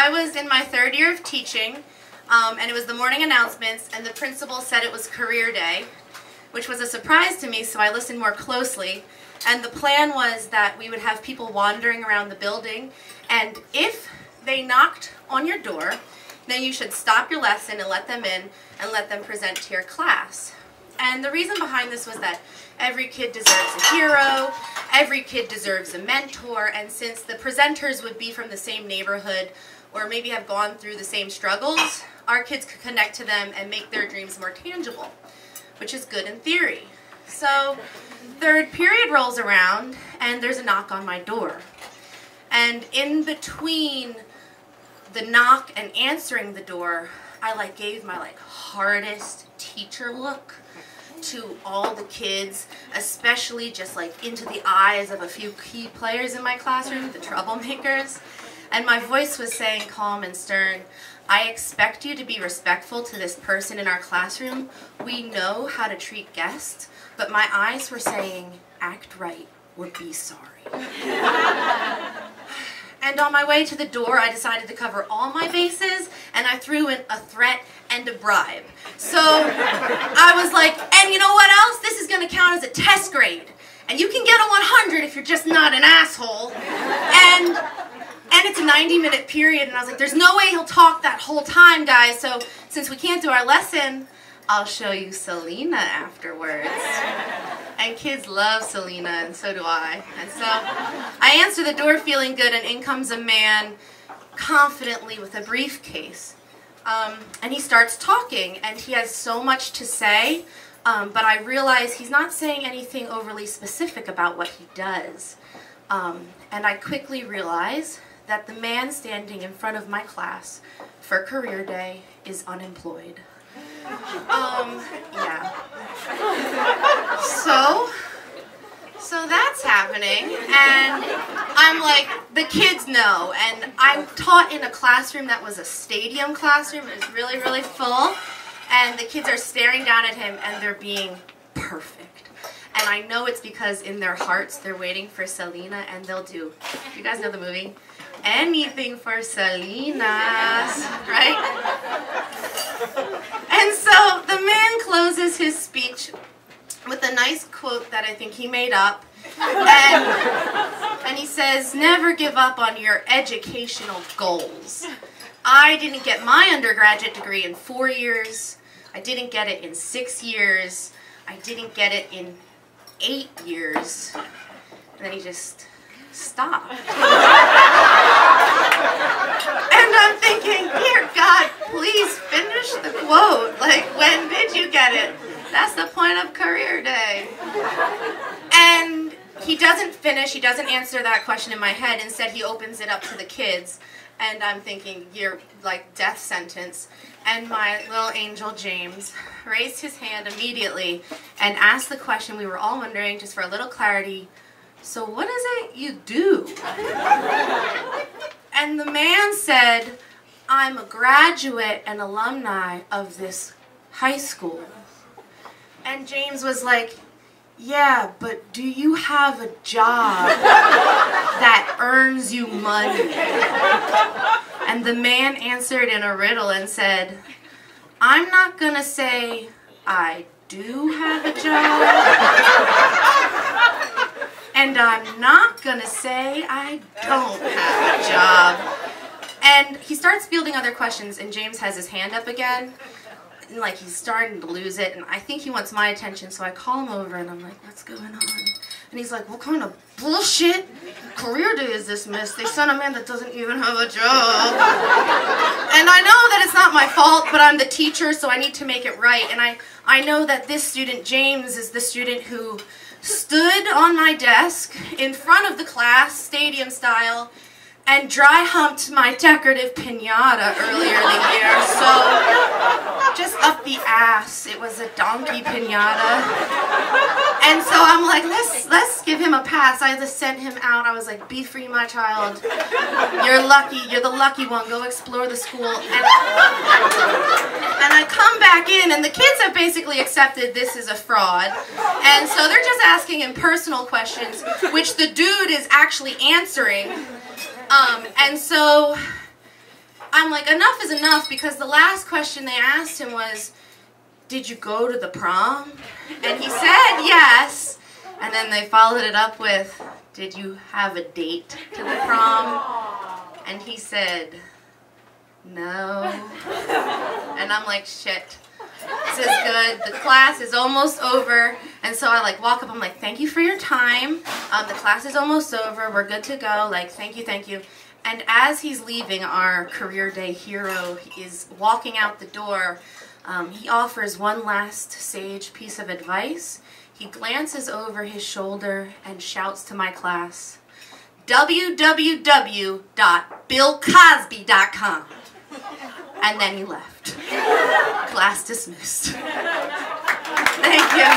I was in my 3rd year of teaching, and it was the morning announcements, and the principal said it was career day, which was a surprise to me, so I listened more closely. And the plan was that we would have people wandering around the building, and if they knocked on your door, then you should stop your lesson and let them in and let them present to your class. And the reason behind this was that every kid deserves a hero, every kid deserves a mentor, and since the presenters would be from the same neighborhood or maybe have gone through the same struggles, our kids could connect to them and make their dreams more tangible, which is good in theory. So 3rd period rolls around and there's a knock on my door. And in between the knock and answering the door, I gave my hardest teacher look to all the kids, especially just into the eyes of a few key players in my classroom, the troublemakers. And my voice was saying calm and stern, I expect you to be respectful to this person in our classroom. We know how to treat guests, but my eyes were saying, act right or be sorry. And on my way to the door, I decided to cover all my bases, and I threw in a threat and a bribe. So I was like, and you know what else? This is going to count as a test grade. And you can get a 100 if you're just not an asshole. And it's a 90-minute period, and I was like, there's no way he'll talk that whole time, guys. So since we can't do our lesson, I'll show you Selena afterwards. And kids love Selena, and so do I. And so I answer the door feeling good, and in comes a man confidently with a briefcase. And he starts talking, and he has so much to say, but I realize he's not saying anything overly specific about what he does. And I quickly realize that the man standing in front of my class for career day is unemployed. Yeah. So that's happening, and I'm like, the kids know, and I taught in a classroom that was a stadium classroom. It was really, really full, and the kids are staring down at him, and they're being perfect. And I know it's because in their hearts they're waiting for Selena, and they'll do, you guys know the movie? Anything for Selena, right? And so the man closes his speech with a nice quote that I think he made up. And he says, never give up on your educational goals. I didn't get my undergraduate degree in 4 years. I didn't get it in 6 years. I didn't get it in 8 years. And then he just stopped. And I'm thinking, dear God, please finish the quote. When did you get it? That's the point of career day. And he doesn't finish, he doesn't answer that question in my head. Instead, he opens it up to the kids. And I'm thinking, you're death sentence. And my little angel, James, raised his hand immediately and asked the question we were all wondering, just for a little clarity, so what is it you do? And the man said, I'm a graduate and alumni of this high school. And James was like, yeah, but do you have a job that earns you money? And the man answered in a riddle and said, I'm not gonna say I do have a job, and I'm not gonna say I don't have a job. And he starts fielding other questions, and James has his hand up again. And he's starting to lose it, and I think he wants my attention, so I call him over, and I'm like, what's going on? And he's like, what kind of bullshit career day is this, miss? They sent a man that doesn't even have a job. And I know that it's not my fault, but I'm the teacher, so I need to make it right. And I know that this student, James, is the student who stood on my desk in front of the class, stadium style, and dry humped my decorative piñata earlier in the year. So just up the ass. It was a donkey piñata. And so I'm like, let's give him a pass. I just sent him out. I was like, be free, my child. You're lucky. You're the lucky one. Go explore the school. And I come back in, and the kids have basically accepted this is a fraud. And so they're just asking him personal questions, which the dude is actually answering. And so I'm like, enough is enough, because the last question they asked him was, did you go to the prom? And he said yes. And then they followed it up with, did you have a date to the prom? And he said, no. And I'm like, shit. This is good. The class is almost over. And so I like walk up, I'm like, thank you for your time. The class is almost over. We're good to go. Like, thank you, thank you. And as he's leaving, our career day hero is walking out the door. He offers one last sage piece of advice. He glances over his shoulder and shouts to my class, www.billcosby.com. And then he left. Class dismissed. Thank you.